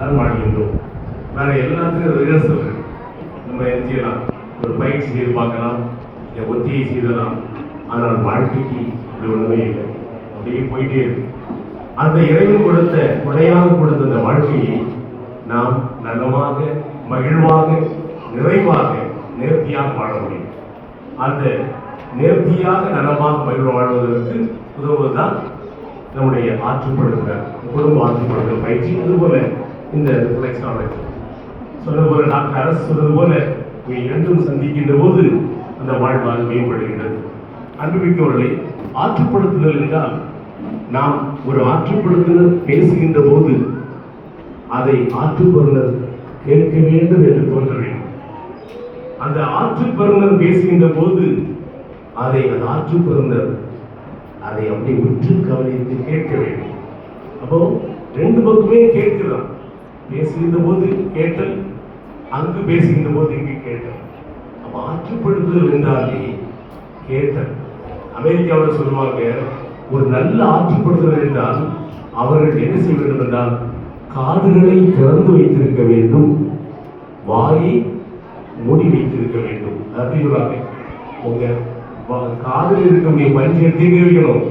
தான் வாழ்கின்றோம். வேற எல்லாத்துக்கும் ரிஹர்சல் இருக்கு. நம்ம என்ன செய்யலாம், ஒரு பயிற்சி செய்து பார்க்கலாம், ஒத்தியை செய்தலாம். ஆனால் வாழ்க்கைக்கு இப்படி ஒன்றுமே இல்லை, அப்படியே போயிட்டே இருக்கு. அந்த இறைவன் கொடுத்த கொடையாக கொடுத்த அந்த வாழ்க்கையை நாம் நலமாக, மகிழ்வாக, நிறைவாக, நேர்த்தியாக வாழ முடியும். அந்த நேர்த்தியாக, நலமாக, மகிழ்வு வாழ்வதற்கு உதவுவதுதான் நம்முடைய ஆற்றுப்படுத்துகிற குடும்ப ஆற்றுப்படுத்துகிற பயிற்சி. அதுபோல இந்த ரிஃப்ளெக்ஸ் நாலேஜ் சொன்னது போல, டாக்டர் அரசு சொன்னது போல, இரண்டும் சந்திக்கின்ற போது அந்த வாழ்வால் மேம்படுகின்றது. அன்புமிக்கவர்களை, ஆற்றுப்படுத்துதல் என்றால் நாம் ஒரு ஆற்றுப்படுத்துதல் பேசுகின்ற போது அதை ஆற்றுப்பருணர் கேட்க வேண்டும் என்று தோன்ற வேண்டும். அந்த ஆற்றுப்பருணர் பேசுகின்ற போது அதை அந்த ஆற்றுப்பருணர் அதை அப்படி உற்று கவனித்து கேட்க வேண்டும். அப்போ ரெண்டு பக்கமே கேட்கலாம். பேசுகின்ற போது கேட்டல், அங்கு பேசுகின்ற போது இங்கு கேட்டல். அப்ப ஆற்றுப்படுத்துதல் என்றாலே கேட்டல். அமெரிக்காவில் சொல்லுவாங்க, ஒரு நல்ல ஆற்றுப்படுத்துதல் என்றால் அவர்கள் என்ன செய்ய வேண்டும் என்றால் காதுகளை திறந்து வைத்திருக்க வேண்டும், வாயை மூடி வைத்திருக்க வேண்டும். அப்படின்னு சொல்றாங்க. உங்க காதில் இருக்கக்கூடிய பஞ்சு எடுத்து வைக்கணும்,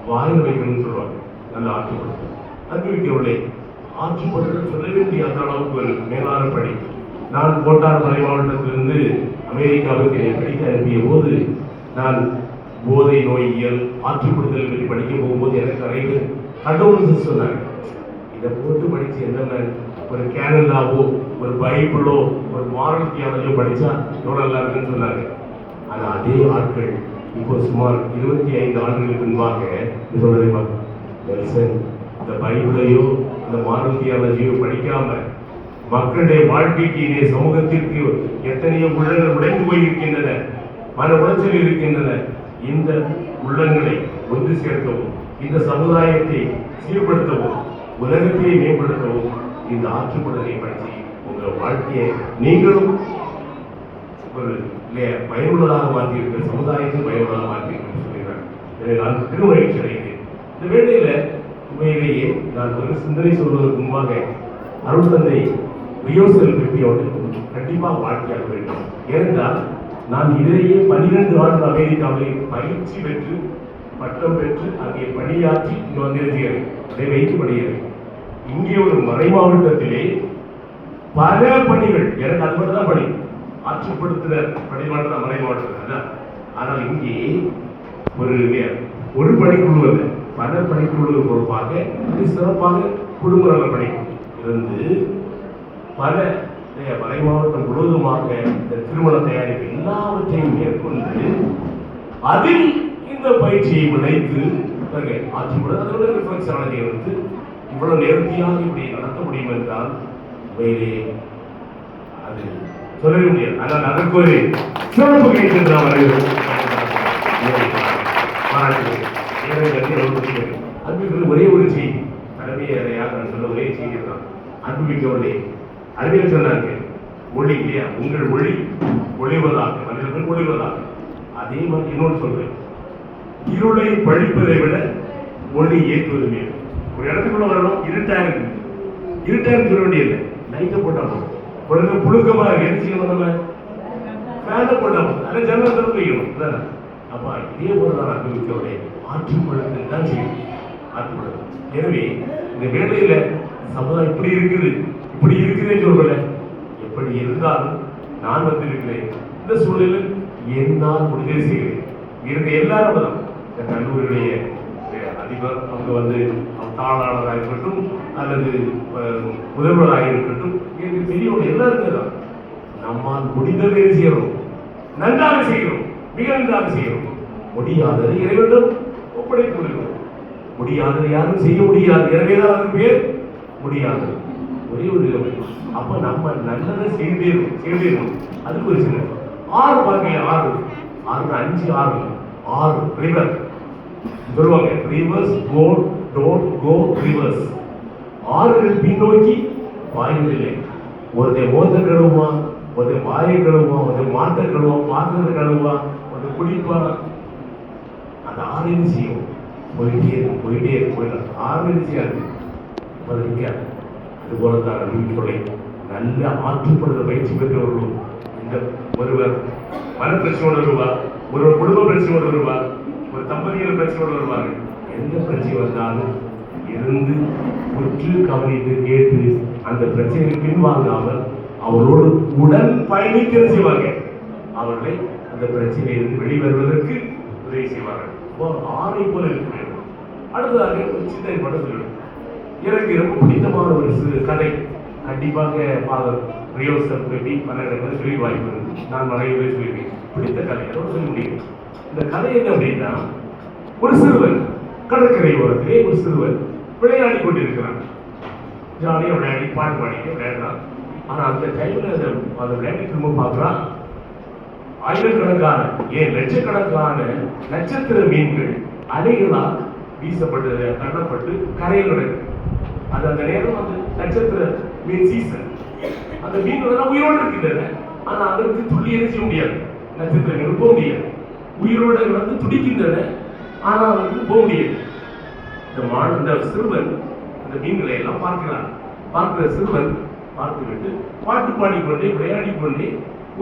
வாயில் வைக்கணும்னு சொல்லுவாங்க. நல்ல ஆற்றுப்படுத்தல். அன்புமிக்கவர்களே, ஆற்றுப்படுத்தல் சொல்ல வேண்டிய அந்த அளவுக்கு ஒரு மேலான பணி. நான் கோட்டார் மலை மாவட்டத்திலிருந்து அமெரிக்காவுக்கு என்னை படிக்க அனுப்பிய போது நான் போதை நோயியல் ஆற்றுப்படுத்தல் பற்றி படிக்க போகும்போது எனக்கு நிறைய பேர் கடவுள்னு சொன்னாங்க. இதை போட்டு படிச்சு என்னென்ன ஒரு கேனலாவோ, ஒரு பைபிளோ, ஒரு மாரல் தியாலஜியோ படிச்சா எவ்வளோ நல்லா இருக்குன்னு சொன்னாங்க. ஆனால் அதே ஆட்கள் இப்போ சுமார் 25 ஆண்டுகளுக்கு முன்பாக சொல்றேன், இந்த பைபிளையோ இந்த மாரல் தியாலஜியோ படிக்காம மக்களுடைய வாழ்க்கைக்கு, இதே சமூகத்திற்கு எத்தனையோ உள்ளங்கள் உடைந்து போயிருக்கின்றன, மன உளைச்சல் இருக்கின்றன. இந்த உள்ளங்களை ஒன்று சேர்க்கவும், இந்த சமுதாயத்தை சீர்படுத்தவும், உலகத்தை மேம்படுத்தவும் இந்த ஆற்றுப்படுதலை படித்து உங்கள் வாழ்க்கையை நீங்களும் ஒரு பயனுள்ளதாக மாற்றியிருக்க, சமுதாயத்தில் பயனுள்ளதாக மாற்றியிருக்க சொல்லிடுறேன். எனவே நான் பெருமகிழ்ச்சி அடைகிறேன். இந்த வேளையில உண்மையிலேயே நான் ஒரு சிந்தனை சொல்வதற்கு முன்பாக அருள் தந்தை ரியோசல் பற்றி அவர்கள் கண்டிப்பாக வாழ்க்கையாக வேண்டும். ஏனென்றால் நான் இதிலேயே 12 ஆண்டு அமெரிக்காவில் பயிற்சி பெற்று பட்டம் பெற்று அங்கே பணியாற்றி இங்கே வந்திருக்கிறேன். அதை வைத்து பணிகிறேன். இங்கே ஒரு மறை மாவட்டத்திலே பல பணிகள், எனக்கு அது மட்டும் தான் பணி, ஆற்றுப்படுத்துகிற பணி மட்டும் தான் மறை மாவட்டத்தில். ஆனால் இங்கே ஒரு பணிக்குழு அல்ல, பல பணிக்குழு பொறுப்பாக சிறப்பாக குடும்ப நல பணி இருந்து பல மறை மாவட்டம் முழுவதுமாக இந்த திருமண தயாரிப்பு எல்லாவற்றையும் மேற்கொண்டு அதில் இந்த பயிற்சியை விளைத்து ஆற்றுப்படுத்த ரிஃப்ளெக்ஸ் நாலேஜை வந்து இவ்வளவு நேர்த்தியாக இப்படி நடத்த முடியும் என்றால் உண்மையிலே அது சொல்லவே முடியாது. ஆனால் அதற்கு ஒரு சிறப்பு கிடைக்கின்ற அன்புக்கு ஒரே ஒரு செய்தி, தலைமையாக நான் சொல்ல ஒரே செய்தி தான். அன்புமிக்கவர்களே, அறிவியல் சொன்னாங்க, மொழி இல்லையா, உங்கள் மொழி ஒளிவதாக, மனிதர்கள் ஒளிவதாக. அதே மாதிரி இன்னொன்று சொல்றேன், இருளை பழிப்பதை விட மொழி ஏற்றுவது மேல். ஒரு இடத்துக்குள்ள வரணும், இருட்டா இருக்கு, சொல்ல வேண்டியது லைட்டை போட்டா போதும். உடனே புழுக்கமா இருக்கு, என்ன செய்யணும், நம்ம ஃபேனை போட்டா போதும், அதை ஜன்னல் திறந்து வைக்கணும். அப்பா இதே போலதான் அன்புமிக்கவர்களே, ஆற்றுப்படுத்தல் தான் செய்யணும், ஆற்றுப்படுத்தல். எனவே இந்த வேலையில சமுதாயம் இப்படி இருக்குதுன்னு சொல்லல, எப்படி இருந்தாலும் நான் வந்திருக்கிறேன். இந்த சூழலில் என்னால் முடிஞ்சே செய்கிறேன். இருக்க எல்லாரும் தான், இந்த கல்லூரியுடைய அதிபர், அவங்க வந்து தாளாளராக இருக்கட்டும் அல்லது முதல்வராக இருக்கட்டும், எனக்கு பெரியவங்க எல்லாருமே தான் நம்மால் முடிந்ததை செய்யறோம், நன்றாக செய்கிறோம், மிக நன்றாக செய்கிறோம். முடியாததை இறைவனிடம் ஒப்படைத்து விடுகிறோம். முடியாததை யாரும் செய்ய முடியாது, எனவேதான் அதற்கு பேர் முடியாது. ஒரே ஒரு அப்ப நம்ம நல்லதை செய்தேரும். அதுக்கு ஒரு சின்ன 6 பாருங்க, 5 6 ரிவர் சொல்லுவாங்க, rivers go don't go rivers. 6 பின்னோக்கி பாய்வதில்லை. ஒருத்தன் மோத கழுவா, ஒருத்தன் வாயை கழுவா, ஒருத்தன் மாட்டை கழுவா, பாத்திரத்தை கழுவா, ஒருத்தன் குடிப்பா. அந்த 6 செய்யும், போயிட்டே போயிடலாம். 6 செய்யாது, நிற்காது. இது போலத்தான் வீட்டுகளை நல்ல ஆற்றுப்படுதல் பயிற்சி பெற்றவர்களும் இந்த ஒருவர் மன பிரச்சனையோடு வருவார், ஒருவர் குடும்ப பிரச்சனையோடு வருவார், ஒரு தம்பதிகள் பிரச்சனையோடு வருவார்கள். எந்த பிரச்சனை வந்தாலும் இருந்து உற்று கவனித்து கேட்டு அந்த பிரச்சனையை பின்வாங்காமல் அவர்களோடு உடன் பயணிக்க செய்வாங்க. அவர்களை அந்த பிரச்சனையிலிருந்து வெளிவருவதற்கு உதவி செய்வார்கள். ஆணை போல இருக்க வேண்டும். அடுத்ததாக ஒரு சின்ன படம் சொல்லணும். எனக்கு ரொம்ப பிடித்தமான ஒரு சிறு கதை. கண்டிப்பாக ஃபாதர் ரியோசப் பெட்டி பல இடங்களில் சொல்லி வாய்ப்பு இருக்கு. நான் நிறைய பேர் சொல்லியிருக்கேன். பிடித்த கதை அதோட சொல்ல முடியும். இந்த கதை என்ன அப்படின்னா, ஒரு சிறுவன் கடற்கரை ஓரத்திலே ஒரு சிறுவன் விளையாடி கொண்டிருக்கிறான். ஜாலியாக விளையாடி பாட்டு பாடிட்டு விளையாடுறான். ஆனால் அந்த டைம்ல அதை விளையாடி திரும்ப பார்க்குறான். ஆயிரக்கணக்கான ஏன் லட்சக்கணக்கான நட்சத்திர மீன்கள் அலைகளால் வீசப்பட்டு தள்ளப்பட்டு கரையில் கிடக்கு. அது அந்த நேரம் அந்த நட்சத்திர மீன் சீசன். அந்த மீன்கள் உயிரோடு இருக்கின்றன. ஆனா அதற்கு துள்ளி எரிச்ச முடியாது. நட்சத்திரங்கள் போக முடியாது. உயிரோடு வந்து துடிக்கின்றன. ஆனா அவருக்கு போக முடியாது. இந்த சிறுவன் அந்த மீன்களை எல்லாம் பார்க்கிறான். பார்க்கிற சிறுவன் பார்த்துவிட்டு பாட்டு பாடிக்கொண்டே விளையாடி கொண்டே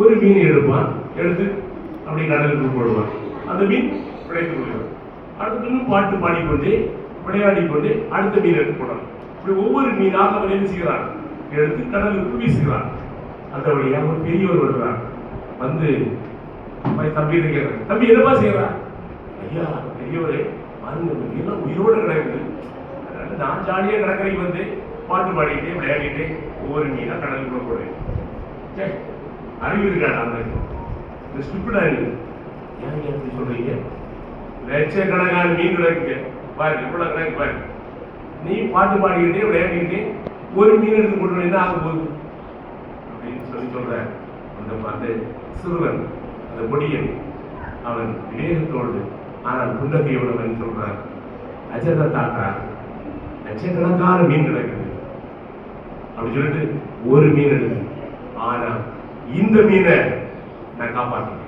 ஒரு மீனை எடுப்பான். எடுத்து அப்படி கடலுக்கு போடுவான். அந்த மீன் பிழைத்துக் கொள்வான். அடுத்த மீன் பாட்டு பாடிக்கொண்டே விளையாடி கொண்டே அடுத்த மீன் எடுத்து போடுறான். இப்படி ஒவ்வொரு மீனாக அவன் என்ன செய்கிறான், எடுத்து கடலுக்கு வீசுகிறான். அந்த வழியாக ஒரு பெரியவர் வருகிறார். வந்து தம்பி கேட்கிறார், தம்பி என்னப்பா செய்யறான்? ஐயா பெரியவரே பாருங்க, இந்த மீன்லாம் உயிரோடு கிடக்குது. அதனால நான் ஜாலியா கடற்கரைக்கு வந்து பாட்டு பாடிக்கிட்டே விளையாடிட்டே ஒவ்வொரு மீனா கடலுக்குள்ள போடுவேன். அறிவு இருக்காடா இந்த ஸ்டூபிடா இருக்கு. ஏன் எப்படி சொல்றீங்க? லட்சக்கணக்கான மீன் கிடக்கு பாருங்க, இவ்வளவு கிடக்கு பாருங்க. நீ பாட்டு பாடிக்கிட்டே விளையாடிக்கிட்டே ஒரு மீன் எடுத்து போட்டு என்ன ஆக போகுது அப்படின்னு சொல்ற அந்த சிறுவன், அந்த பொடியன், அவன் விவேகத்தோடு ஆனால் புன்னகையோடு சொல்றான், அஜத தாத்தா லட்சக்கணக்கான மீன் கிடக்குது அப்படி சொல்லிட்டு ஒரு மீன் எடுத்து, ஆனா இந்த மீனை நான் காப்பாற்றேன்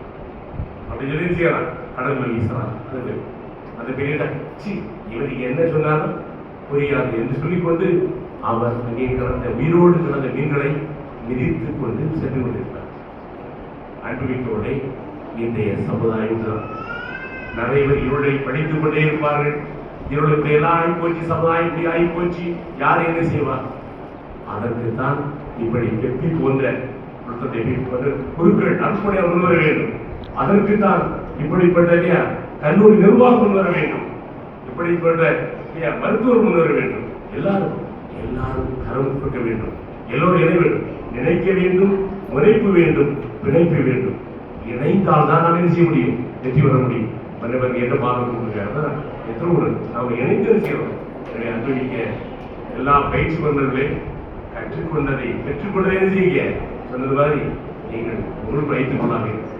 அப்படி சொல்லி செய்யறான். கடல்ல வீசலாம். அந்த பெரிய இவருக்கு என்ன சொன்னாலும் புரியாது என்று சொல்லிக்கொண்டு அவர் கிடந்த உயிரோடு கிடந்த மீன்களை மிதித்துக் கொண்டு சென்று கொண்டிருக்கிறார். அன்புமிக்கோட இன்றைய சமுதாயம் தான். நிறைய பேர் இருளை படித்துக் கொண்டே இருப்பார்கள். இருள் இப்படி எல்லாம் ஆகிப்போச்சு, சமுதாயம் இப்படி ஆகிப்போச்சு, யார் என்ன செய்வார்? அதற்குத்தான் இப்படி வெப்பி போன்ற குருக்கள் அற்புடைய முன்வர வேண்டும். அதற்குத்தான் இப்படிப்பட்ட கல்லூரி நிர்வாகம் முன்வர வேண்டும். இப்படிப்பட்ட மருத்துவர் முன்வர வேண்டும். எல்லாரும் கரம் கொடுக்க வேண்டும். எல்லோரும் இணை வேண்டும், நினைக்க வேண்டும், முனைப்பு வேண்டும், பிணைப்பு வேண்டும். இணைந்தால் தான் நாம் என்ன செய்ய முடியும், வெற்றி பெற முடியும். மன்னவருக்கு என்ன பாடம் கொடுக்குறாங்க எத்தனை நாம் இணைந்து செய்யணும். எனவே அன்பளிக்க எல்லா பயிற்சி கொண்டவர்களே கற்றுக்கொண்டதை பெற்றுக்கொண்டதை என்ன செய்யுங்க சொன்னது மாதிரி நீங்கள் உங்களுக்கு வைத்துக் கொள்ளாதீர்கள்.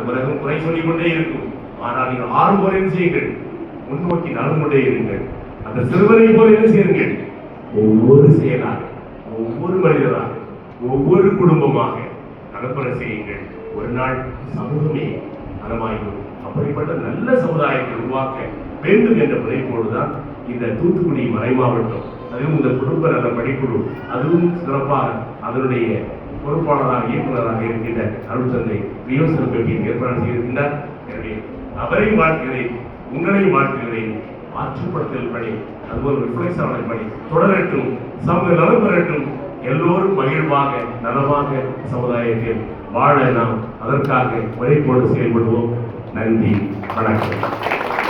உலகம் குறை சொல்லிக் கொண்டே இருக்கும். ஆனால் நீங்கள் ஆறு முறை செய்யுங்கள், முன்னோக்கி நடந்து கொண்டே இருங்கள். அந்த சிறுவனை போல என்ன செய்யுங்கள், ஒவ்வொரு செயலாக, ஒவ்வொரு மனிதராக, ஒவ்வொரு குடும்பமாக நடப்பற செய்யுங்கள். ஒரு நாள் சமூகமே நலமாயும் அப்படிப்பட்ட நல்ல சமுதாயத்தை உருவாக்க வேண்டும் என்ற முனைப்போடுதான் இந்த தூத்துக்குடி மறை மாவட்டம், அதுவும் இந்த குடும்ப நல படிக்குழு, அதுவும் சிறப்பாக அதனுடைய பொறுப்பாளராக இயக்குநராக இருக்கின்ற அருள் தந்தை ரியோசப் பெட்டி ஏற்பாடு செய்திருக்கின்றார். எனவே அவரை வாழ்த்துகிறேன், உங்களையும் வாழ்த்துகிறேன். ஆற்றுப்படுத்தல் பணி, அதுபோல் ரிஃப்ளெக்ஷன் பணி தொடரட்டும், சமூக நலம் பெறட்டும். எல்லோரும் மகிழ்வாக நலமாக சமுதாயத்தில் வாழ நாம் அதற்காக முனைப்போடு செயல்படுவோம். நன்றி, வணக்கம்.